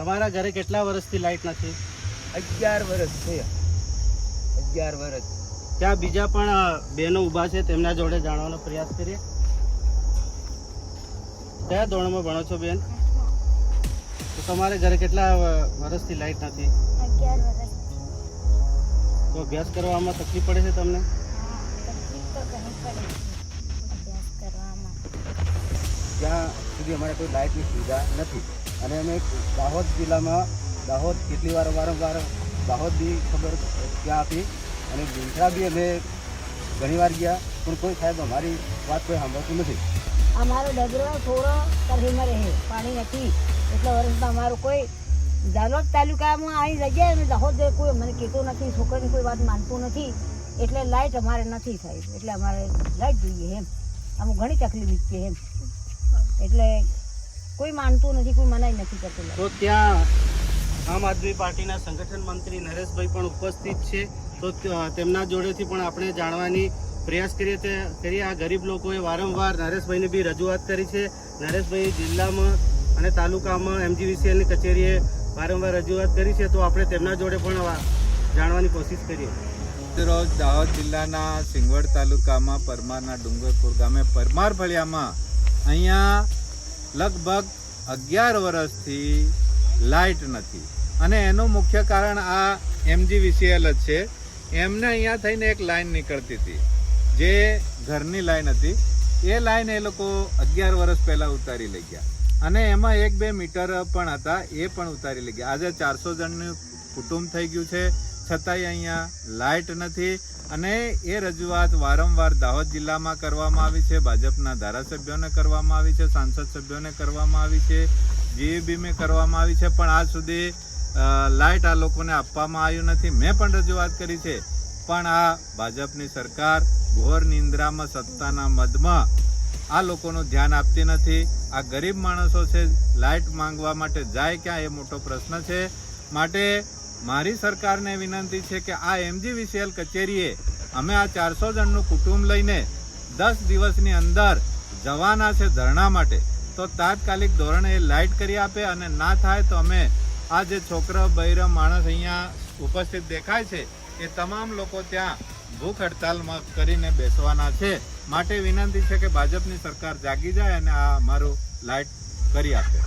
તમારા ઘરે કેટલા વર્ષથી લાઇટ નથી? 11 વર્ષ છે. 11 વર્ષ. ત્યાં બીજા પણ બહેનો ઊભા છે, તેમના જોડે જાણવાનો પ્રયાસ કરીએ. કયા ધોરણમાં ભણો છો બેન? તો તમારે ઘરે કેટલા વર્ષથી લાઇટ નથી? 11 વર્ષ. તો અભ્યાસ કરવામાં તકલીફ પડે છે તમને? તકલીફ તો ઘણી પડે છે અભ્યાસ કરવામાં. ત્યાં સુધી અમારે કોઈ લાઇટની સુવિધા નથી અને અમે દાહોદ જિલ્લામાં દાહોદ કેટલી વારંવાર દાહોદ બી ખબર ત્યાં આપી અને ગુંઠા બી અમે ઘણીવાર ગયા પણ કોઈ સાહેબ અમારી વાત કોઈ સાંભળતું નથી. અમારો ડગરો થોડો તરહીમાં રહે, પાણી નથી એટલા વર્ષમાં અમારું કોઈ જાલોદ તાલુકામાં આવી જગ્યાએ અને દાહોદ કોઈ મને કહેતો નથી, છોકરાની કોઈ વાત માનતું નથી એટલે લાઇટ અમારે નથી સાહેબ. એટલે અમારે લાઇટ જોઈએ એમ. અમુક ઘણી તકલીફ છે એમ. એટલે કોઈ માનતું નથી, કોઈ મનાઈ નથી કરતું. તો ત્યાં આમ આદમી પાર્ટીના સંગઠન મંત્રી નરેશભાઈ પણ ઉપસ્થિત છે, તો તેમના જોડેથી પણ આપણે જાણવાની પ્રયાસ કરીએ. આ ગરીબ લોકોએ વારંવાર નરેશભાઈને બી રજૂઆત કરી છે. નરેશભાઈ જિલ્લામાં અને તાલુકામાં MGVCLની કચેરીએ વારંવાર રજૂઆત કરી છે, તો આપણે તેમના જોડે પણ જાણવાની કોશિશ કરીએ. રોજ દાહોદ જિલ્લાના સિંગવડ તાલુકામાં પરમારના ડુંગરપુર ગામે પરમાર ફળિયામાં અહીંયા લગભગ 11 વર્ષથી લાઇટ નથી અને એનું મુખ્ય કારણ આ MGVCL જ છે. એમને અહીંયા થઈને એક લાઈન નીકળતી હતી જે ઘરની લાઈન હતી. એ લાઈન એ લોકો 11 વર્ષ પહેલાં ઉતારી લઈ ગયા અને એમાં 1-2 મીટર પણ હતા, એ પણ ઉતારી લઈ ગયા. આજે 400 જણનું કુટુંબ થઈ ગયું છે, છતાંય અહીંયા લાઇટ નથી અને એ રજૂઆત વારંવાર દાહોદ જિલ્લામાં કરવામાં આવી છે, ભાજપના ધારાસભ્યોને કરવામાં આવી છે, સાંસદ સભ્યોને કરવામાં આવી છે, GEBમાં કરવામાં આવી છે, પણ આજ સુધી લાઇટ આ લોકોને આપવામાં આવ્યું નથી. મેં પણ રજૂઆત કરી છે, પણ આ ભાજપની સરકાર ઘોર નિંદ્રામાં સત્તાના મદમાં આ લોકોનું ધ્યાન આપતી નથી. આ ગરીબ માણસો છે, લાઇટ માંગવા માટે જાય ક્યાં એ મોટો પ્રશ્ન છે. માટે મારી સરકારને વિનંતી છે કે આ MGVCL કચેરીએ અમે આ 400 જણનું કુટુંબ લઈને 10 દિવસની અંદર જવાના છે ધરણા માટે, તો તાત્કાલિક ધોરણે લાઇટ કરી આપે અને ના થાય તો અમે આ જે છોકરા બૈરા માણસ અહીંયા ઉપસ્થિત દેખાય છે એ તમામ લોકો ત્યાં ભૂખ હડતાલમાં કરીને બેસવાના છે. માટે વિનંતી છે કે ભાજપની સરકાર જાગી જાય અને આ અમારું લાઇટ કરી આપે.